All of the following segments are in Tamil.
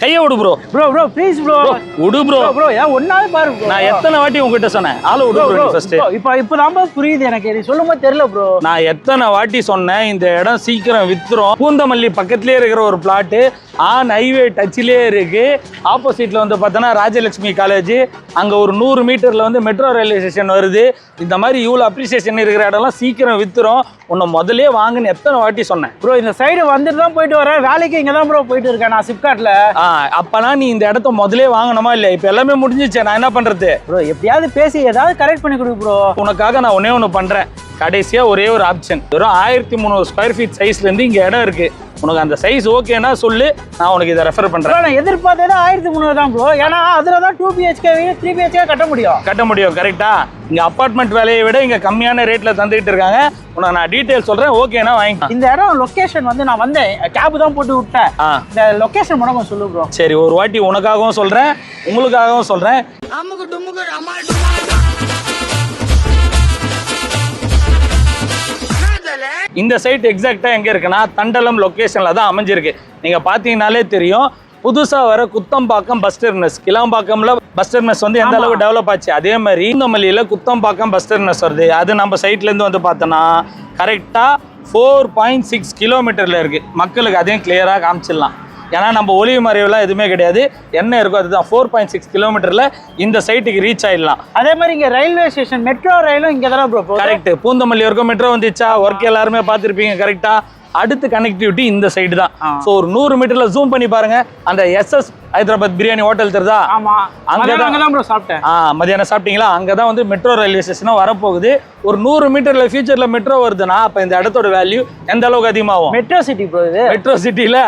கையை விடு ப்ரோ. Bro please bro. விடு ப்ரோ. ப்ரோ ஏன் ஒன்னாவே பாரு ப்ரோ. நான் எத்தனை வாட்டி உங்ககிட்ட சொன்னேன் ஆளை விடு ப்ரோ ஃபர்ஸ்ட். இப்பதான் புரியுது எனக்கு, நீ சொல்லும்போது தெரியல ப்ரோ. நான் எத்தனை வாட்டி சொன்னேன் இந்த இடம் சீக்கிரம் வித்துரும். பூந்தமல்லி பக்கத்துலயே இருக்கிற ஒரு பிளாட்டு, ஆன் ஹைவே டச்சிலே இருக்கு. ஆப்போசிட்ல வந்து பார்த்தோன்னா ராஜலட்சுமி காலேஜ், அங்க ஒரு 100 மீட்டர்ல வந்து மெட்ரோ ரயில்வே ஸ்டேஷன் வருது. இந்த மாதிரி இவ்வளோ அப்ரிசியேஷன் இருக்கிற இடம்லாம் சீக்கிரம் வித்துரும். உன்னை முதலே வாங்குன்னு எத்தனை வாட்டி சொன்னேன் ப்ரோ. இந்த சைடு வந்துட்டு தான் போயிட்டு வரேன், வேலைக்கு இங்கே தான் ப்ரோ போயிட்டு இருக்கேன் நான் சிப்காட்ல. அப்பெல்லாம் நீ இந்த இடத்த முதலே வாங்கணுமா இல்லையா? இப்போ எல்லாமே முடிஞ்சிச்சு, நான் என்ன பண்றது ப்ரோ? எப்படியாவது பேசி ஏதாவது கரெக்ட் பண்ணி கொடு ப்ரோ. உனக்காக நான் ஒன்று பண்றேன். கடைசியா ஒரே ஒரு ஆப்ஷன், வெறும் 1300 ஸ்கொயர் ஃபீட் சைஸ்ல இருந்து இங்க இடம் இருக்கு. உனக்கு அந்த சைஸ் ஓகேனா சொல்லு, நான் உனக்கு இதை ரெஃபர் பண்றேன். நான் எதிர்பார்த்தது 1300 தான் ப்ரோ. ஏன்னா அதுல தான் 2 BHK 3 BHK கட்ட முடியும். கரெக்டா? இங்க அபார்ட்மெண்ட் விலையை விட இங்க கம்மியான ரேட்ல தந்துட்டு இருக்காங்க. உனக்கு நான் டீடைல் சொல்றேன், ஓகேனா வாங்கிக்கலாம். இந்த இடம் லொகேஷன் வந்து நான் வந்தேன், கேப் தான் போட்டு விட்டேன். இந்த லொகேஷன் மட்டும் சொல்லு ப்ரோ. சரி, ஒரு வாட்டி உனக்காகவும் சொல்றேன், உங்களுக்காகவும் சொல்றேன். இந்த சைட் எக்ஸாக்டா எங்க இருக்குன்னா தண்டலம் லொகேஷன்ல தான் அமைஞ்சிருக்கு. நீங்க பாத்தீங்கன்னாலே தெரியும். புதுசா வர குத்தம்பாக்கம் பஸ் டெர்மினஸ், கிளாம்பாக்கம்ல பஸ் டெர்மினஸ் வந்து எந்த அளவுக்கு டெவலப் ஆச்சு, அதே மாதிரி பூந்தமல்லியில குத்தம்பாக்கம் பஸ் டெர்மினஸ் வருது. அது நம்ம சைட்ல இருந்து வந்து பார்த்தோன்னா கரெக்டா 4.6 கிலோமீட்டர்ல இருக்கு. மக்களுக்கு அதையும் கிளியரா காமிச்சிடலாம். ஏன்னா நம்ம ஒளிவு மறைவுலாம் எதுவுமே கிடையாது, என்ன இருக்கோ அதுதான். 4.6 கிலோமீட்டர்ல இந்த சைட்டுக்கு ரீச் ஆயிடலாம். அதே மாதிரி இங்க ரயில்வே ஸ்டேஷன் மெட்ரோ ரயிலும் இங்க தானே ப்ரோ? கரெக்ட். பூந்தமல்லி வரைக்கும் மெட்ரோ வந்துச்சா, ஒர்க் எல்லாருமே பார்த்துருப்பீங்க. கரெக்டா? அடுத்து கனெக்டிவிட்டி இந்த சைடு தான். ஸோ ஒரு 100 மீட்டர்ல ஜூம் பண்ணி பாருங்க, அந்த SS ஹைதராபாத் பிரியாணி ஹோட்டல் தெரியுதா? ஆமா, அங்கதான் ப்ரோ சாப்பிட்டேன். மதியானம் சாப்பிட்டீங்களா? அங்கதான் வந்து மெட்ரோ ரயில்வே ஸ்டேஷனும் வரப்போகுது. ஒரு 100 மீட்டர்ல ஃபியூச்சர்ல மெட்ரோ வருதுன்னா அப்ப இந்த இடத்தோட வேல்யூ எந்த அளவுக்கு அதிகமாகும்? Metro city bro. இது மெட்ரோ சிட்டில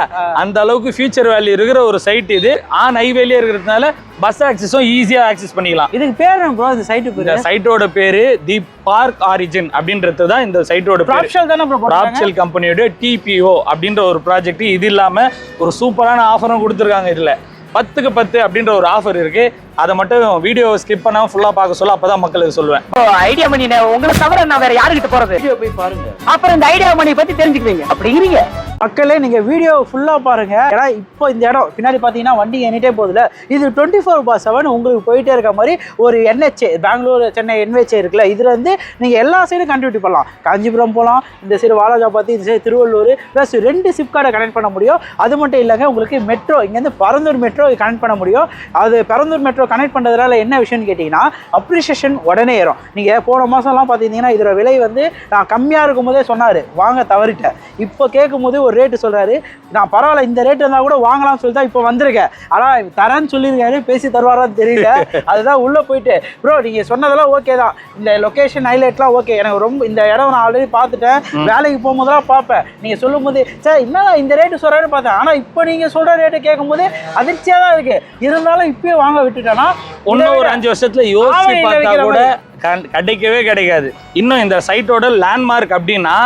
அந்த அளவுக்கு ஃபியூச்சர் வேல்யூ இருக்கிற ஒரு சைட் இது. ஆன் ஹைவேலயே இருக்கிறதுனால பஸ் ஆக்சஸும் ஈஸியா ஆக்சஸ் பண்ணிக்கலாம். இதுக்கு பேர் என்ன ப்ரோ? இந்த சைட்டு பேரு? இந்த சைட்டோட பேரு தி பார்க் ஆரிஜின் அப்படின்றது தான் இந்த சைட்டோட பேரு. ப்ராப்ஷல் தானே ப்ரோ? ப்ராப்ஷல் கம்பெனியோட TPO அப்படின்ற ஒரு ப்ராஜெக்ட். இது இல்லாம ஒரு சூப்பரான ஆஃபரும் கொடுத்துருக்காங்க. இதுல 10க்கு 10 அப்படின்ற ஒரு ஆஃபர் இருக்கு. அதை மட்டும் வீடியோ ஸ்கிப் பண்ணாம ஃபுல்லா பார்க்க சொல்ல, அப்பதான் மக்களுக்கு சொல்லுவேன். ஐடியா மணி உங்களை தவிர நான் வேற யாருக்கிட்ட போறது? வீடியோ போய் பாருங்க, அப்புறம் இந்த ஐடியா மணி பத்தி தெரிஞ்சுக்குவீங்க. அப்படிங்கிறீங்க மக்களே, நீங்க வீடியோ ஃபுல்லா பாருங்க. ஏன்னா இப்போ இந்த இடம் பின்னாடி பாத்தீங்கன்னா வண்டி எண்ணிட்டே போகுதுல, இது 24/7 உங்களுக்கு போயிட்டே இருக்க மாதிரி ஒரு NHA, பெங்களூர் சென்னை NHA இருக்குல்ல, இதுல இருந்து நீங்க எல்லா சைடும் கனெக்டிவிட்டி பண்ணலாம். காஞ்சிபுரம் போகலாம், இந்த சைடு வாலாஜாபாத், இந்த சைடு திருவள்ளூர், ப்ளஸ் 2 சிப்கார்டை கனெக்ட் பண்ண முடியும். அது மட்டும் இல்லைங்க, உங்களுக்கு மெட்ரோ இங்கேருந்து பரந்தூர் மெட்ரோ கனெக்ட் பண்ண முடியும். அது பரந்தூர் மெட்ரோ கனெக்ட் பண்ணுறதுனால என்ன விஷயம்னு கேட்டிங்கன்னா, அப்ரிசியேஷன் உடனே ஏறும். நீங்கள் போன மாதம்லாம் பார்த்தீங்கன்னா இதோட விலை வந்து நான் கம்மியாக இருக்கும் போதே சொன்னார், வாங்க தவறிட்டேன். இப்போ கேட்கும் போது ஒரு ரேட்டு சொல்கிறாரு, நான் பரவாயில்ல இந்த ரேட்டு இருந்தால் கூட வாங்கலாம்னு சொல்லி தான் இப்போ வந்திருக்கேன். ஆனால் தரேன்னு சொல்லியிருக்காரு, பேசி தருவாரான்னு தெரியல. அதுதான் உள்ளே போயிட்டு ப்ரோ நீங்கள் சொன்னதெல்லாம் ஓகே தான், இந்த லொக்கேஷன் ஹைலைட்லாம் ஓகே, எனக்கு ரொம்ப இந்த இடம் நான் ஆல்ரெடி பார்த்துட்டேன், வேலைக்கு போகும்போதெல்லாம் பார்ப்பேன். நீங்கள் சொல்லும் போது சார் என்னடா இந்த ரேட்டு சொல்கிறாருன்னு பார்த்தேன். ஆனால் இப்போ நீங்கள் சொல்கிற ரேட்டு கேட்கும்போது அதிர்ச்சியாக தான் இருக்குது. இருந்தாலும் இப்பயே வாங்க விட்டுட்டேன்னா இன்னும் ஒரு 5 வருஷத்துல யோசிச்சு பார்த்தா கூட கிடைக்கவே கிடைக்காது. இன்னும் இந்த சைட்டோட லேண்ட்மார்க் அப்படின்னா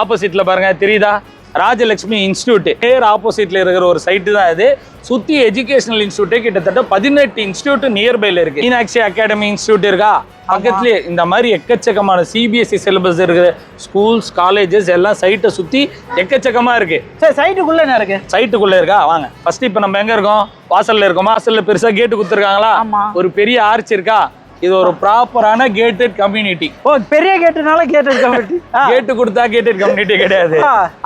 ஆப்போசிட்ல பாருங்க, தெரியுதா? ராஜலட்சுமி இன்ஸ்டியூட் நேர் ஆப்போசிட்ல இருக்கிற ஒரு சைட்டு தான் இது. சுத்தி எஜுகேஷனல் இன்ஸ்டியூட்டே கிட்டத்தட்ட 18 இன்ஸ்டியூட் நியர்பைல இருக்கு. மீனாட்சி அகாடமி இன்ஸ்டியூட் இருக்கா பக்கத்துலயே. இந்த மாதிரி எக்கச்சக்கமான CBSE சிலபஸ் இருக்கிற ஸ்கூல்ஸ், காலேஜஸ் எல்லாம் சைட்டை சுத்தி எக்கச்சக்கமா இருக்கு. சரி, சைட்டுக்குள்ள என்ன இருக்கு? சைட்டுக்குள்ள இருக்கா? வாங்க. ஃபர்ஸ்ட் இப்ப நம்ம எங்க இருக்கோம்? வாசல்ல இருக்கோம். வாசல்ல பெருசா கேட்டு கொடுத்துருக்காங்களா? ஒரு பெரிய ஆர்ச் இருக்கா? இது ஒரு ப்ராப்பரான கேட்டட் கம்யூனிட்டி. ஓ, பெரிய கேட்டுனால கேட்டட் கம்யூனிட்டி. கேட்டு கொடுத்தா கேட்டட் கம்யூனிட்டி கிடையாது.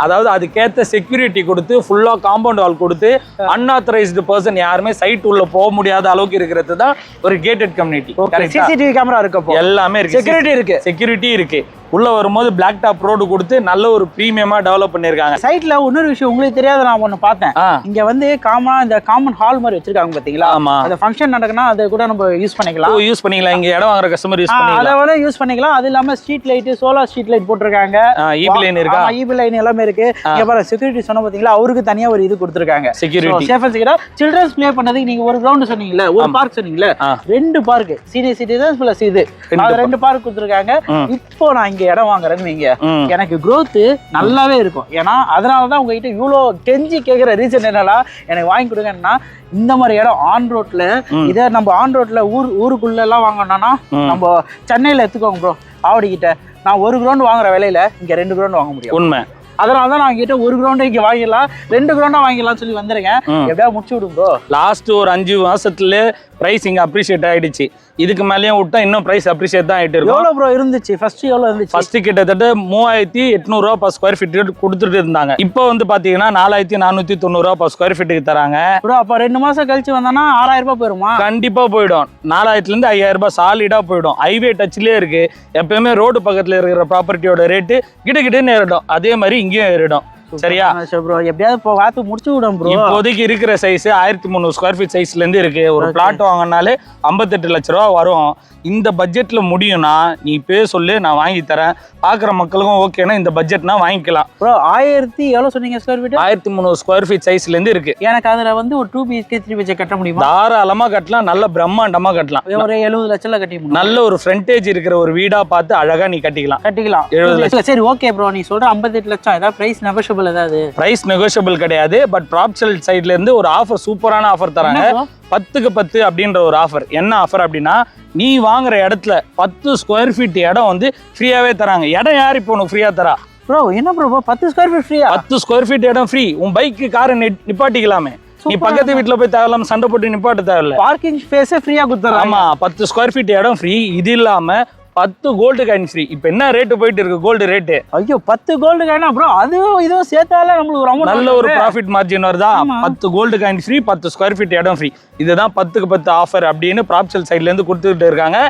அதாவது அதுக்கேற்ற செக்யூரிட்டி கொடுத்து ஃபுல்லா காம்பவுண்ட் வால் கொடுத்து அன்ஆத்தரைஸ்டு பர்சன் யாருமே சைட் உள்ள போக முடியாத அளவுக்கு இருக்கிறது தான் ஒரு கேட்டட் கம்யூனிட்டி. CCTV கேமரா இருக்கு, எல்லாமே இருக்கு, செக்யூரிட்டி இருக்கு. உள்ள வரும்போது பிளாக் டாப் ரோடு கொடுத்து நல்ல ஒரு பிரீமியமா டெவலப் பண்ணிருக்காங்க. சைட்ல இன்னொரு விஷயம் உங்களுக்கு தெரியாத நான் ஒண்ணு பார்த்தேன். இங்க வந்து காமனா இந்த காமன் ஹால் மாதிரி வச்சிருக்காங்க பாத்தீங்களா? அந்த ஃபங்க்ஷன் நடக்குனா அதை கூட நம்ம யூஸ் பண்ணிக்கலாம். இங்க இடம் வாங்குற கஸ்டமர் யூஸ் பண்ணிக்கலாம், அதை விட யூஸ் பண்ணிக்கலாம். அது இல்லாம street light, solar street light போட்டுருக்காங்க. EB லைன் இருக்கா? EB லைன் எல்லாமே இருக்கு. இங்க பாருங்க, செக்யூரிட்டி சொன்ன பாத்தீங்களா, அவருக்கு தனியா ஒரு இது கொடுத்திருக்காங்க. செக்யூரிட்டி சேஃப் அண்ட் செக்யூரா. சில்ட்ரன்ஸ் ப்ளே பண்ணதுக்கு நீங்க ஒரு கிரவுண்ட் சொன்னீங்கல்ல, ஒரு பார்க் சொன்னீங்கல்ல, 2 பார்க் சீனியர் சிட்டிசன்ஸ் பிளஸ் இது 2 பார்க் கொடுத்திருக்காங்க. இப்போ நான் இங்க இடம் வாங்குறேன்னு வைங்க, எனக்கு growth நல்லாவே இருக்கும். ஏன்னா அதனாலதான் உங்ககிட்ட இவ்வளோ கெஞ்சி கேட்கிற ரீசன் என்னன்னா, எனக்கு வாங்கி கொடுங்கன்னா இந்த மாதிரி இடம் ஆன் ரோட்ல, இதை நம்ம ஆன் ரோட்ல ஊருக்குள்ள எல்லாம் வாங்கணும்னா நம்ம சென்னையில எடுத்துக்கோங்க ப்ரோ, ஆவடி கிட்ட நான் 1 கிரவுண்ட் வாங்குற விலையில இங்க 2 கிரவுண்ட் வாங்க முடியும். உண்மை. அதனால தான் நான் கிட்ட ஒரு கிரவுண்டே இங்க வாங்கிடலாம் 2 கிரவுண்டா வாங்கிடலாம் சொல்லி வந்திருக்கேன். எப்படியா முடிச்சு விடும் ப்ரோ. லாஸ்ட் ஒரு 5 மாசத்துல பிரைஸ் இங்க அப்ரிஷியேட் ஆயிடுச்சு. இதுக்கு மேலேயும் விட்டா இன்னும் பிரைஸ் அப்ரிஷியேட் தான் ஆயிட்டு இருக்கும். எவ்வளவு ப்ரோ இருந்துச்சு ஃபர்ஸ்ட்? எவ்வளவு இருந்துச்சு ஃபர்ஸ்ட்? கிட்டத்தட்ட 3800 ரூபா per ஸ்கொயர் ஃபீட் கொடுத்துட்டு இருந்தாங்க. இப்போ வந்து பாத்தீங்கன்னா 4490 ரூபா per ஸ்கொயர் ஃபீட்டுக்கு தராங்க ப்ரோ. அப்ப 2 மாசம் கழிச்சு வந்தானா 6000 ரூபாய் போயிருமா? கண்டிப்பா போயிடும். 4000 இருந்து 5000 ரூபாய் சாலிடா போயிடும். ஹைவே டச்லயே இருக்கு. எப்பயுமே ரோடு பக்கத்துல இருக்கிற ப்ராப்பர்ட்டியோட ரேட்டு கிட்டன்னு ஏறிடும். அதே மாதிரி இங்கேயும் ஏறிடும். சரியா ப்ரோ? எப்படியாவது இப்போ வாத்து முடிச்சு விடும் ப்ரோ. இப்போதைக்கு இருக்கிற சைஸ் 1300 ஸ்கொயர் ஃபீட் சைஸ்ல இருந்து இருக்கு. ஒரு பிளாட் வாங்கினாலே 58 லட்ச ரூபா வரும். இந்த பட்ஜெட்ல முடியும்னா நீ இப்பயே சொல்லு, நான் வாங்கி தரேன். பாக்குற மக்களுக்கும் ஓகேனா இந்த பட்ஜெட்னா வாங்கிக்கலாம் ப்ரோ. 1000 எவ்வளவு சொன்னீங்க ஸ்கொயர் ஃபீட்? 1300 ஸ்கொயர் ஃபீட் சைஸ்ல இருந்து இருக்கு. எனக்கு அதுல வந்து ஒரு 2 BHK 3 BHK கட்ட முடியுமா? தாராளமா கட்டலாம். நல்ல பிரம்மாண்டமா கட்டலாம். ஒரு 70 லட்சம்ல கட்டி முடியும். நல்ல ஒரு ஃப்ரண்டேஜ் இருக்கிற ஒரு வீடா பார்த்து அழகா நீ கட்டிக்கலாம். 70 லட்சம். சரி ஓகே ப்ரோ. நீ சொல்ற 58 லட்சம் ஏதாவது பிரைஸ் நெகோஷியபிள் ஏதாவது? பிரைஸ் நெகோஷியபிள் கிடையாது. பட் ப்ராப்ஷல் சைட்ல இருந்து ஒரு ஆஃபர், சூப்பரான ஆஃபர் தராங்க. 10க்கு 10 அப்படின்ற ஒரு ஆஃபர். என்ன ஆஃபர் அப்படின்னா, நீ வாங்குற இடத்துல 10 ஸ்கொயர் ஃபீட் இடம் வந்து ஃப்ரீயாவே தராங்க. இடம் யார் இப்போ உனக்கு ஃப்ரீயா தரா? ப்ரோ என்ன ப்ரோ 10 ஸ்கொயர் ஃபீட் ஃப்ரீயா? 10 ஸ்கொயர் ஃபீட் இடம் ஃப்ரீ. உன் பைக்கு காரை நிப்பாட்டிக்கலாமே. நீ பக்கத்து வீட்டுல போய் தேவையில்லாம சண்டை போட்டு நிப்பாட்ட தேவையில்ல. பார்க்கிங் ஸ்பேஸே ஃப்ரீயா கொடுத்துறாங்க. ஆமா, 10 ஸ்கொயர் ஃபீட் இடம் ஃப்ரீ. இது இல்லாம 10 கோல்டு காயின் ஃப்ரீ. இப்போ என்ன ரேட் போயிட்டு இருக்கு கோல்டு ரேட்டு? ஐயோ 10 கோல்டு காயினா ப்ரோ, அதுவும் இதுவும் சேர்த்தால நம்மளுக்கு ஒரு அமௌண்ட், நல்ல ஒரு ப்ராஃபிட் மார்ஜின் வருதா? 10 gold coin free, 10 square feet இடம் ஃப்ரீ. இதுதான் 10க்கு 10 ஆஃபர் அப்படின்னு ப்ராப்ஷல் சைட்ல இருந்து கொடுத்துட்டு இருக்காங்க.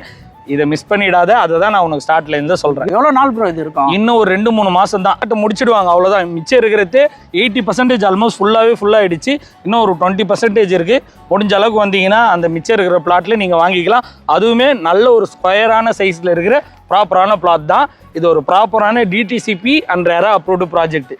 இதை மிஸ் பண்ணிடாத. அதை தான் நான் உனக்கு ஸ்டார்ட்ல இருந்து சொல்றேன். எவ்வளவு நாள் ப்ரோ இது இருக்கும்? இன்னும் ஒரு 2-3 மாசம் தான் முடிச்சிடுவாங்க. அவ்வளவுதான். மிச்சம் இருக்கிறது 80% ஆல்மோஸ்ட் ஃபுல் ஆயிடுச்சு. இன்னும் ஒரு 20% இருக்கு. முடிஞ்ச அளவுக்கு வந்தீங்கன்னா அந்த மிச்சம் இருக்கிற பிளாட்ல நீங்க வாங்கிக்கலாம். அதுவுமே நல்ல ஒரு ஸ்கொயரான சைஸ்ல இருக்கிற ப்ராப்பரான பிளாட் தான். இது ஒரு ப்ராப்பரான DTCP and RERA approved project.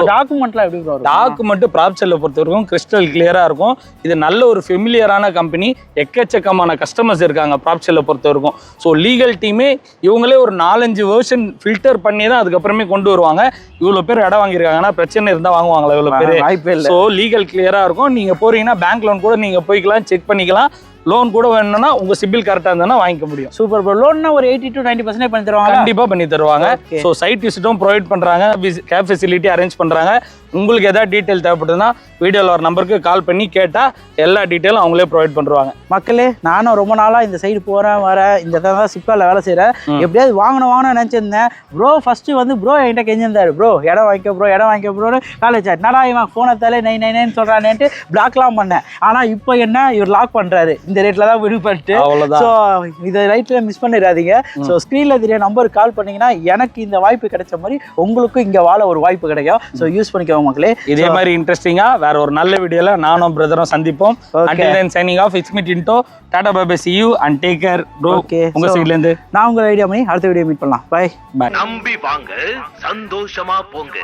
டாக்குமெண்ட்லாம் எப்படி ப்ரோ? டாக்குமெண்ட் ப்ராப்ஷல்ல பொறுத்த வரைக்கும் கிறிஸ்டல் கிளியரா இருக்கும். இது நல்ல ஒரு ஃபெமிலியரான கம்பெனி. எக்கச்சக்கமான கஸ்டமர்ஸ் இருக்காங்க ப்ராப்ஷல்ல பொறுத்த வரைக்கும். ஸோ லீகல் டீமே இவங்களே ஒரு 4-5 வெர்ஷன் ஃபில்டர் பண்ணி தான் அதுக்கப்புறமே கொண்டு வருவாங்க. இவ்வளோ பேர் இடம் வாங்கியிருக்காங்கன்னா பிரச்சனை இருந்தால் வாங்குவாங்களா இவ்வளோ பேர்? வாய்ப்பே இல்லை. ஸோ லீகல் கிளியரா இருக்கும். நீங்க போறீங்கன்னா பேங்க் லோன் கூட நீங்க போய்க்கலாம், செக் பண்ணிக்கலாம். லோன் கூட வேணும்னா உங்க சிபில் கரெக்டா இருந்தா வாங்கிக்க முடியும். Super bro. லோன்னா ஒரு 80 to 90% பண்ணி தருவாங்க. கண்டிப்பா பண்ணி தருவாங்க. சோ சைட் விசிட்டும் ப்ரொவைட் பண்றாங்க. கேப் ஃபெசிலிட்டி அரேஞ்ச் பண்றாங்க. உங்களுக்கு ஏதாவது டீடைல் தேவைப்படுதுன்னா வீடியோல ஒரு நம்பருக்கு கால் பண்ணி கேட்டா எல்லா டீடைலும் அவங்களே ப்ரொவைட் பண்ணுவாங்க. மக்களே, நானும் ரொம்ப நாளா இந்த சைடு போறேன் வரேன், இந்த தான் சிப்கால வேலை செய்யறேன். எப்படியாவது வாங்கணும் நினைச்சிருந்தேன். ப்ரோ ஃபர்ஸ்ட் வந்து ப்ரோ என்கிட்ட கெஞ்சிருந்தாரு, ப்ரோ இடம் வாங்கிக்க ப்ரோ, இடம் வாங்கிக்க ப்ரோன்னு காலேஜ். என்னடா இவன் போனை தலை 999 சொல்றானேன்ட்டு பிளாக்லாம் பண்ணேன். ஆனா இப்போ என்ன இவர் லாக் பண்றாரு. இந்த ரேட்ல தான் விடுபட்டு. ஸோ இதை ரைட்ல மிஸ் பண்ணிடாதீங்க. ஸோ ஸ்க்ரீன்ல தெரிய நம்பருக்கு கால் பண்ணீங்கன்னா எனக்கு இந்த வாய்ப்பு கிடைச்ச மாதிரி உங்களுக்கும் இங்க வாழ ஒரு வாய்ப்பு கிடைக்கும். ஸோ யூஸ் பண்ணிக்கோங்க மக்களே. இதே மாதிரி இன்ட்ரெஸ்டிங்கா வேற ஒரு நல்ல வீடியோல நானும் பிரதரும் சந்திப்போம். Until then signing off, it's me Tinto. Tata bye bye, see you and take care bro. உங்க சைடுல இருந்து நான் உங்க ஐடியா பண்ணி அடுத்த வீடியோ மீட் பண்ணலாம். பை. நம்பி வாங்க, சந்தோஷமா போங்க.